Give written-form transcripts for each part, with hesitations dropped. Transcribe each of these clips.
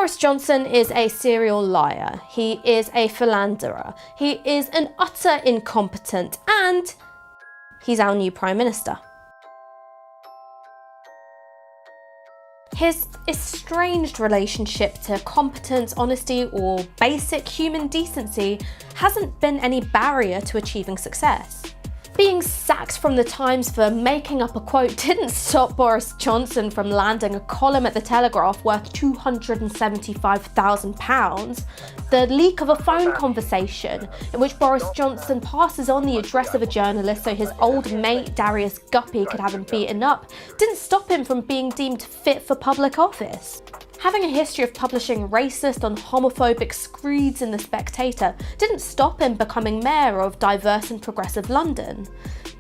Boris Johnson is a serial liar, he is a philanderer, he is an utter incompetent, and he's our new Prime Minister. His estranged relationship to competence, honesty, or basic human decency hasn't been any barrier to achieving success. Being sacked from the Times for making up a quote didn't stop Boris Johnson from landing a column at the Telegraph worth £275,000. The leak of a phone conversation in which Boris Johnson passes on the address of a journalist so his old mate Darius Guppy could have him beaten up didn't stop him from being deemed fit for public office. Having a history of publishing racist and homophobic screeds in The Spectator didn't stop him becoming mayor of diverse and progressive London.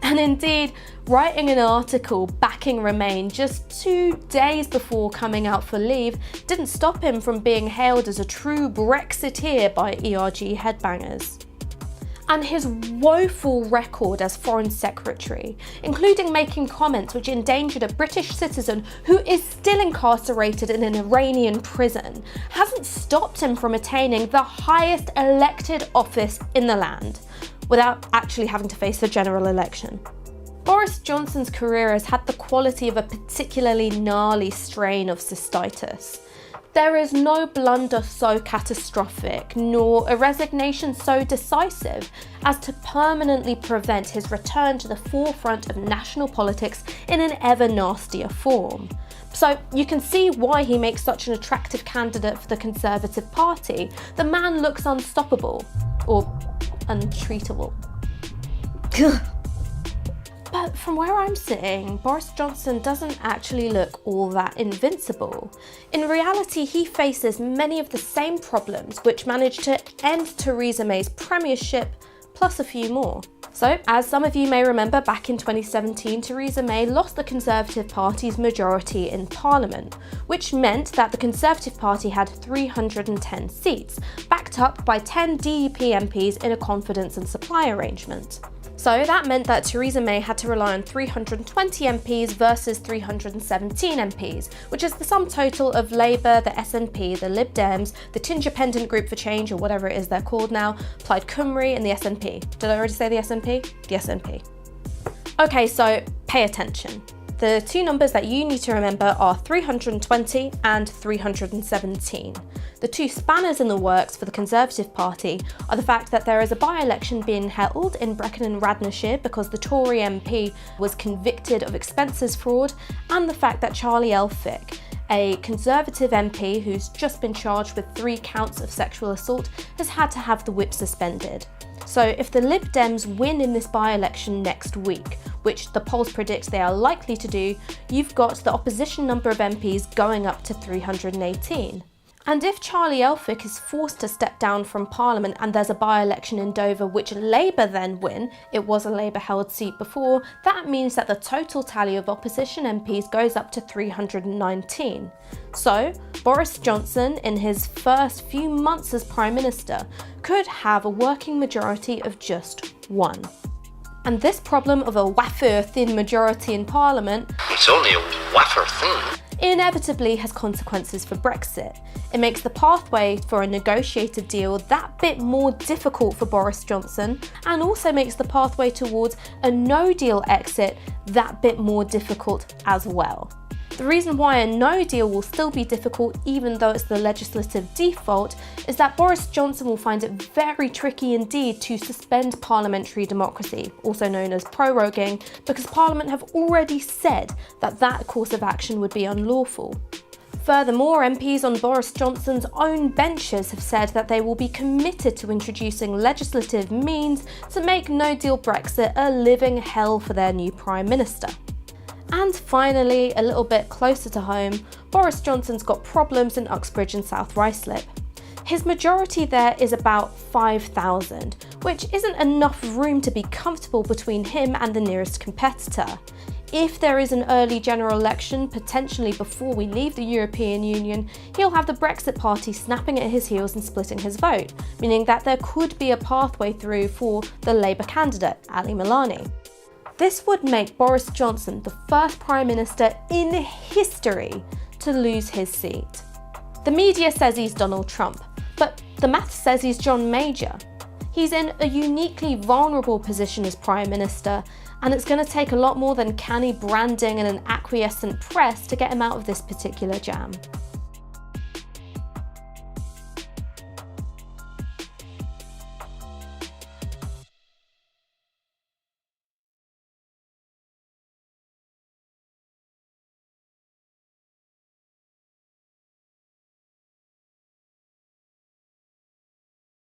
And indeed, writing an article backing Remain just 2 days before coming out for leave didn't stop him from being hailed as a true Brexiteer by ERG headbangers. And his woeful record as Foreign Secretary, including making comments which endangered a British citizen who is still incarcerated in an Iranian prison, hasn't stopped him from attaining the highest elected office in the land, without actually having to face the general election. Boris Johnson's career has had the quality of a particularly gnarly strain of cystitis. There is no blunder so catastrophic, nor a resignation so decisive as to permanently prevent his return to the forefront of national politics in an ever nastier form. So you can see why he makes such an attractive candidate for the Conservative Party. The man looks unstoppable, or untreatable. But from where I'm sitting, Boris Johnson doesn't actually look all that invincible. In reality, he faces many of the same problems which managed to end Theresa May's premiership, plus a few more. So, as some of you may remember, back in 2017, Theresa May lost the Conservative Party's majority in Parliament, which meant that the Conservative Party had 310 seats, backed up by 10 DUP MPs in a confidence and supply arrangement. So that meant that Theresa May had to rely on 320 MPs versus 317 MPs, which is the sum total of Labour, the SNP, the Lib Dems, the Independent Group for Change, or whatever it is they're called now, Plaid Cymru, and the SNP. Did I already say the SNP? The SNP. Okay, so pay attention. The two numbers that you need to remember are 320 and 317. The two spanners in the works for the Conservative Party are the fact that there is a by-election being held in Brecon and Radnorshire because the Tory MP was convicted of expenses fraud, and the fact that Charlie Elphicke, a Conservative MP who's just been charged with 3 counts of sexual assault, has had to have the whip suspended. So if the Lib Dems win in this by-election next week, which the polls predict they are likely to do, you've got the opposition number of MPs going up to 318. And if Charlie Elphicke is forced to step down from Parliament and there's a by-election in Dover which Labour then win, it was a Labour-held seat before, that means that the total tally of opposition MPs goes up to 319. So, Boris Johnson, in his first few months as Prime Minister, could have a working majority of just 1. And this problem of a wafer-thin majority in Parliament, it's only a wafer-thin, inevitably has consequences for Brexit. It makes the pathway for a negotiated deal that bit more difficult for Boris Johnson, and also makes the pathway towards a no-deal exit that bit more difficult as well. The reason why a no deal will still be difficult, even though it's the legislative default, is that Boris Johnson will find it very tricky indeed to suspend parliamentary democracy, also known as proroguing, because Parliament have already said that that course of action would be unlawful. Furthermore, MPs on Boris Johnson's own benches have said that they will be committed to introducing legislative means to make no-deal Brexit a living hell for their new Prime Minister. And finally, a little bit closer to home, Boris Johnson's got problems in Uxbridge and South Ruislip. His majority there is about 5,000, which isn't enough room to be comfortable between him and the nearest competitor. If there is an early general election, potentially before we leave the European Union, he'll have the Brexit Party snapping at his heels and splitting his vote, meaning that there could be a pathway through for the Labour candidate, Ali Milani. This would make Boris Johnson the first Prime Minister in history to lose his seat. The media says he's Donald Trump, but the maths says he's John Major. He's in a uniquely vulnerable position as Prime Minister, and it's going to take a lot more than canny branding and an acquiescent press to get him out of this particular jam.